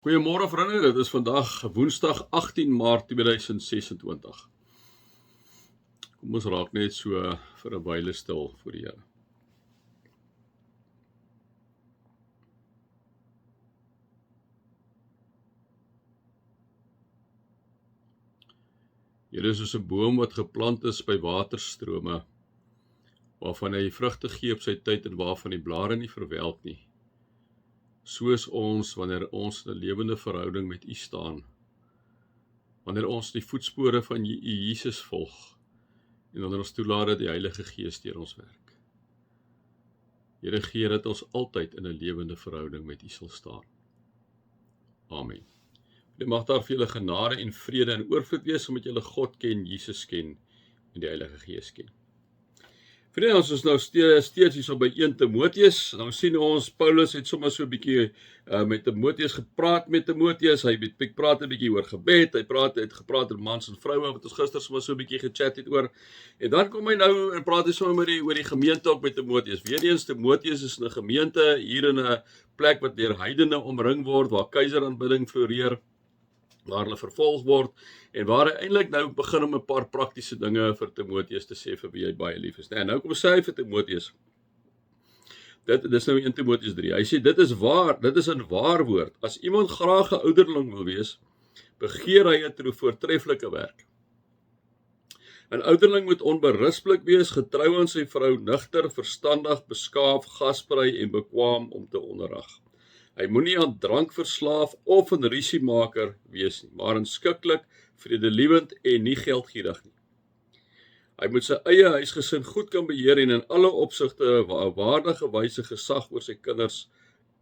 Goeiemôre vriende, dit is vandag Woensdag 18 Maart 2026. Kom ons raak net so vir 'n wyle stil voor die Here. Here is soos 'n boom wat geplant is by waterstrome, waarvan hy vrugte gee op sy tyd en waarvan die blare nie verwelk nie. So is ons wanneer ons in 'n lewende verhouding met U staan, wanneer ons die voetspore van U Jesus volg, en wanneer ons toelaat dat die Heilige Gees deur ons werk. Here, gee dat ons altyd in 'n lewende verhouding met U sal staan. Amen. Dit mag daar vir julle genade en vrede en oorvloed wees, omdat julle God ken, Jesus ken en die Heilige Gees ken. Vriende, ons is nou steeds hier so by 1 Timoteus. Nou sien ons, Paulus het sommer so 'n bietjie met Timoteus gepraat met Timoteus. Hy praat 'n bietjie oor gebed. Hy het gepraat oor mans en vroue, wat ons gister sommer so 'n bietjie gechat het oor. En dan kom hy nou en praat hy sommer oor die gemeente ook met Timoteus. Weereens, Timoteus is in 'n gemeente hier in 'n plek wat deur heidene omring word, waar keiseraanbidding floreer, waar hulle vervolg word, en waar hy eintlik nou begin om 'n paar praktiese dinge vir Timoteus te sê vir wie hy baie lief is. Nou kom sê hy vir Timoteus, dit is nou in Timoteus 3, hy sê, dit is 'n waar woord, as iemand graag 'n ouderling wil wees, begeer hy 'n voortreffelike werk. 'n ouderling moet onberispelik wees, getrou aan sy vrou, nugter, verstandig, beskaaf, gasvry en bekwaam om te onderrig. Hy moenie aan drank verslaaf of 'n rusiemaker wees nie, maar inskikkelik, vredelewend en nie geldgierig nie. Hy moet sy eie huisgesin goed kan beheer en in alle opsigte 'n waardige wyse gesag oor sy kinders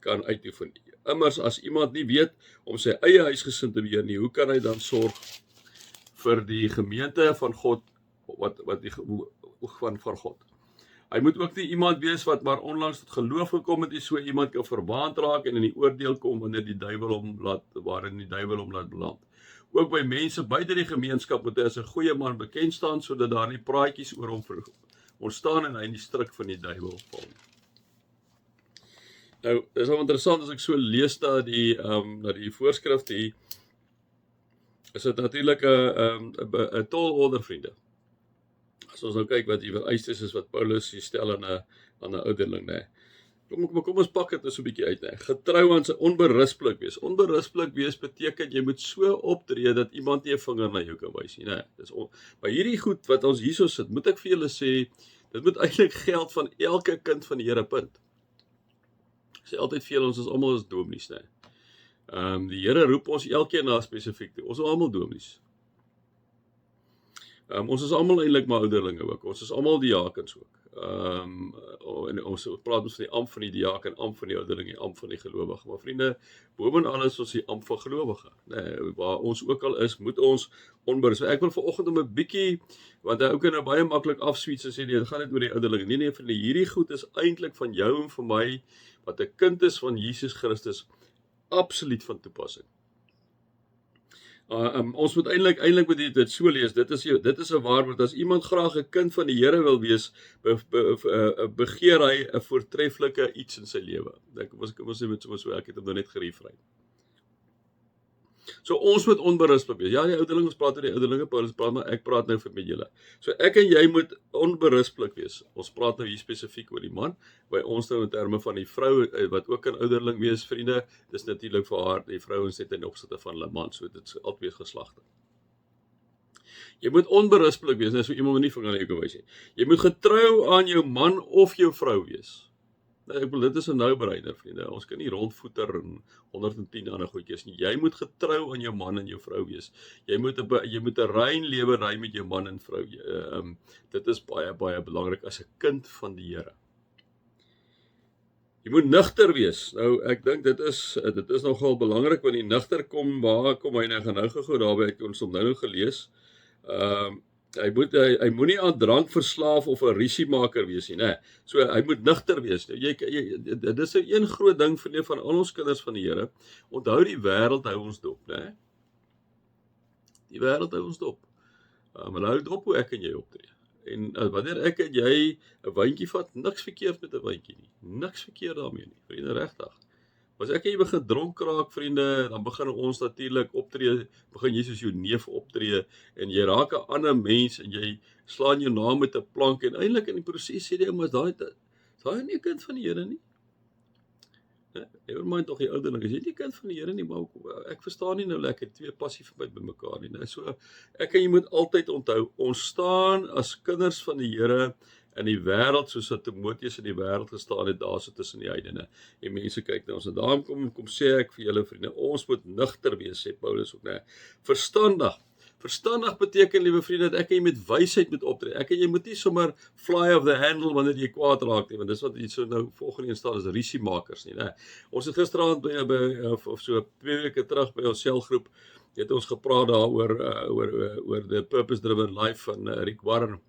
kan uitoefen. Immers, as iemand nie weet om sy eie huisgesin te beheer nie, hoe kan hy dan sorg vir die gemeente van God, van God? Hy moet ook nie iemand wees wat maar onlangs tot geloof gekom het, so iemand kan verwaand raak en in die oordeel kom waarin die duiwel hom laat beland. Ook by mense buite die gemeenskap moet hy as 'n goeie man bekend staan, sodat daar nie praatjies oor hom ontstaan en hy in die struik van die duiwel val. Nou, dit is wel interessant as ek so lees na die voorskrif hier, is dit natuurlik 'n tall order, vriende. As ons nou kyk wat die vereistes is wat Paulus hier stel aan 'n ouderling, né? Kom ons pak dit so 'n bietjie uit, né? Getrou aan sy onberispelik wees. Onberispelik wees beteken jy moet so optree dat iemand nie 'n vinger na jou kan wys nie, né? Maar hierdie goed wat ons hierso sit, moet ek vir julle sê, dit moet eintlik geld van elke kind van die Here, punt. Ek sê altyd vir julle, ons is almal as dominees, né? Die Here roep ons elkeen na spesifiek toe. Ons is almal dominees. Ons is almal eintlik maar ouderlinge ook. Ons is almal diakens ook. En ons praat ons van die ampt van die diaken, ampt van die ouderling, die ampt van die gelowige. Maar vriende, boven alles ons die ampt van gelowige. Nee, waar ons ook al is, moet ons onberispelik. Ek wil vanoggend om 'n bietjie, want hy ook nou baie maklik afsweets en sê nee, dit gaan net oor die ouderling. Nee, vriende, hierdie goed is eintlik van jou en van my, wat 'n kind is van Jesus Christus, absoluut van toepassing. Ons moet eintlik moet dit so lees, dit is 'n waarwoord, as iemand graag 'n kind van die Here wil wees, begeer hy 'n voortreffelike iets in sy lewe. Kom ons sê met so, ek het hom nou net geriefry. So ons moet onberispelik wees. Ja, die ouderlinge, ons praat oor die ouderlinge, Paulus praat, maar ek praat nou met julle. So ek en jy moet onberispelik wees. Ons praat nou hier spesifiek oor die man, by ons nou in terme van die vrou, wat ook 'n ouderling wees, vriende, dis natuurlik vir haar, die vrouens net in opsigte van hulle man, so dit is albei geslagte. Jy moet onberispelik wees, so iemand moet nie vinger na jou kan wys nie. Jy moet getrou aan jou man of jou vrou wees. Nou, ek bedoel, dit is 'n nou-brainer, vriende. Ons kan nie rondvoeter en 110 ander goedjies nie. Jy moet getrou aan jou man en jou vrou wees. Jy moet 'n rein lewe ry met jou man en vrou. Dit is baie, baie belangrik as 'n kind van die Here. Jy moet nugter wees. Nou, ek dink dit is nogal belangrik, want die nugter waar kom hy nou gou daarby, ek ons hom nou gelees. Hy moenie aan drank verslaaf of 'n rusiemaker wees nie, né? So hy moet nugter wees. Dit is 'n een groot ding van al ons kinders van die Here. Onthou, die wêreld hou ons dop, né? Die wêreld hou ons dop. Hulle hou dop hoe ek en jy optree. En wanneer ek en jy 'n wyntjie vat, niks verkeerd met 'n wyntjie nie. Niks verkeerd daarmee nie. Vriende, regtig. As ek en jy begin dronk raak, vriende, dan begin ons natuurlik optree, begin jy soos jou neef optree, en jy raak 'n ander mens, en jy slaan jou naam met 'n plank, en eintlik in die proses sê jy, maar daai nie 'n kind van die Here nie. Nevermind tog die ouderling, as jy nie 'n kind van die Here nie, maar ek verstaan nie nou lekker, twee passie verby mekaar nie, né? So, ek en jy moet altyd onthou, ons staan as kinders van die Here in die wêreld, soos wat Timoteus in die wêreld gestaan het, daar so tussen die heidene. En mense kyk na ons, en daarom kom sê ek vir julle vriende, ons moet nugter wees, sê Paulus ook, né? Verstandig. Verstandig beteken, liewe vriende, dat ek en jy met wysheid moet optree. Ek en jy moet nie sommer fly off the handle wanneer jy kwaad raak nie, want dis wat jy so nou volgende een staan is risiemakers nie, né? Ons het gisteraand of so 2 weke terug by ons selgroep het ons gepraat daaroor oor the purpose driven life van Rick Warren.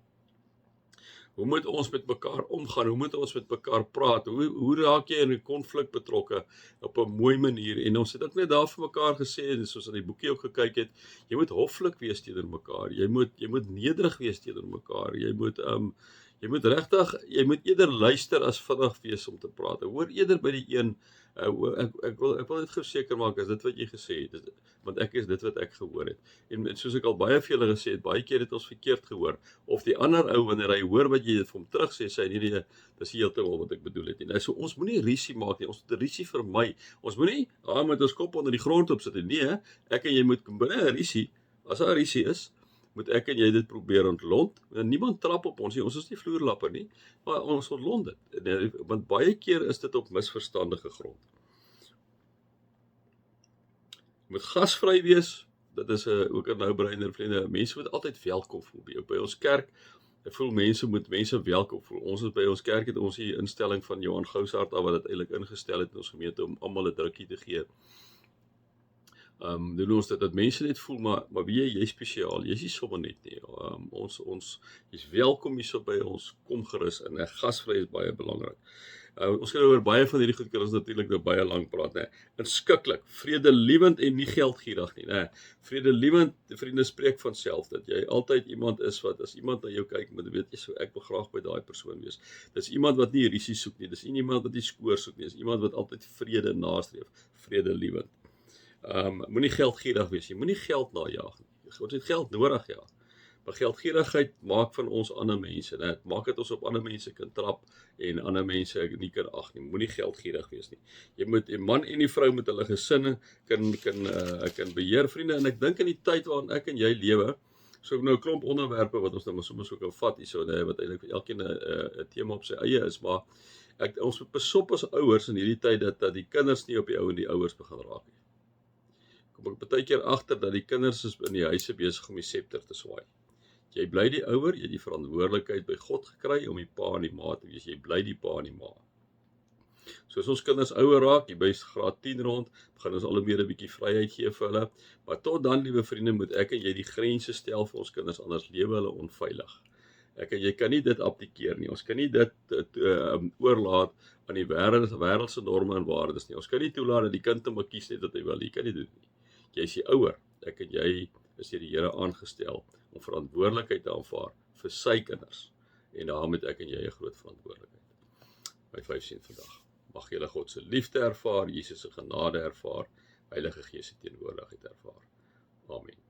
Hoe moet ons met mekaar omgaan? Hoe moet ons met mekaar praat? Hoe raak jy in 'n konflik betrokke op 'n mooi manier? En ons het ook net daar vir mekaar gesê, en soos in die boekie ook gekyk het, jy moet hoflik wees teenoor mekaar. Jy moet nederig wees teenoor mekaar. Jy moet regtig, jy moet eerder luister as vinnig wees om te praat. Hoor eerder by die een. Ek wil net verseker maak, is dit wat jy gesê het, want ek is dit wat ek gehoor het. En soos ek al baie vir julle gesê het, baie keer het ons verkeerd gehoor. Of die ander ou, wanneer hy hoor wat jy dit vir hom terug sê, sê hy nee, dis heeltemal wat ek bedoel het nie. Nou, so ons moenie risie maak nie, ons moet risie vermy. Ons moenie met ons kop onder die grond op sit nie. Nee, ek en jy moet binne 'n risie, as daar 'n risie is, moet ek en jy dit probeer ontlont. Niemand trap op ons nie, ons is nie vloerlapper nie, maar ons ontlont dit. Want baie keer is dit op misverstandige grond. Jy moet gasvry wees, dit is ook 'n nou-breiner, vriende. Mense moet altyd welkom voel by ons kerk. Ek voel mense moet welkom voel. Ons is by ons kerk het ons die instelling van Johan Gousaard af wat dit eintlik ingestel het in ons gemeente om almal 'n drukkie te gee. Doen ons dat mense net voel, maar wie jy spesiaal, jy's nie sommer net nie. Ons jy's welkom hierso by ons, kom gerus in. Gasvry is baie belangrik. Ons gaan oor baie van hierdie goedkeurs natuurlik nou baie lank praat, né? Inskikkelik, vredelewend en nie geldgierig nie, né? Vredelewend, vriende, spreek van self dat jy altyd iemand is wat as iemand na jou kyk, moet weet jy, so ek wil graag by daai persoon wees. Dis iemand wat nie risie soek nie, dis nie iemand wat nie skoor soek nie, dis iemand wat altyd vrede nastreef, vredelewend. Moenie geldgierig wees, jy moenie geld najag nie. Ons het geld nodig, ja. Maar geldgierigheid maak van ons ander mense, né? Dit maak dit ons op ander mense kan trap en ander mense nie kan ag nie. Moenie geldgierig wees nie. Jy moet die man en die vrou met hulle gesinne kan beheer, vriende, en ek dink in die tyd waarin ek en jy lewe, so nou 'n klomp onderwerpe wat ons nou soms ook kan vat hierso, né, wat eintlik vir elkeen 'n tema op sy eie is, maar ons moet besop as ouers in hierdie tyd dat die kinders nie op die ou en die ouers begin raak nie. Kom ek baie keer agter dat die kinders is in die huise besig om die septer te swaai. Jy bly die ouer, jy het die verantwoordelikheid by God gekry om die pa en die ma te wees. Jy bly die pa en die ma. So as ons kinders ouer raak, jy by graad 10 rond, begin ons al meer 'n bietjie vryheid gee vir hulle. Maar tot dan, liewe vriende, moet ek en jy die grense stel vir ons kinders, anders lewe hulle onveilig. Ek en jy kan nie dit abdikeer nie. Ons kan nie dit oorlaat aan die wêreldse norme en waardes nie. Ons kan nie toelaat dat die kind te maak kies net wat hy wil. Jy kan nie doen nie. Jy is die ouer. Ek en jy is deur die Here aangestel om verantwoordelikheid te aanvaar vir sy kinders. En daarom het ek en jy 'n groot verantwoordelikheid. My 5 sent vandag. Mag julle God se liefde ervaar, Jesus se genade ervaar, Heilige Gees se teenwoordigheid ervaar. Amen.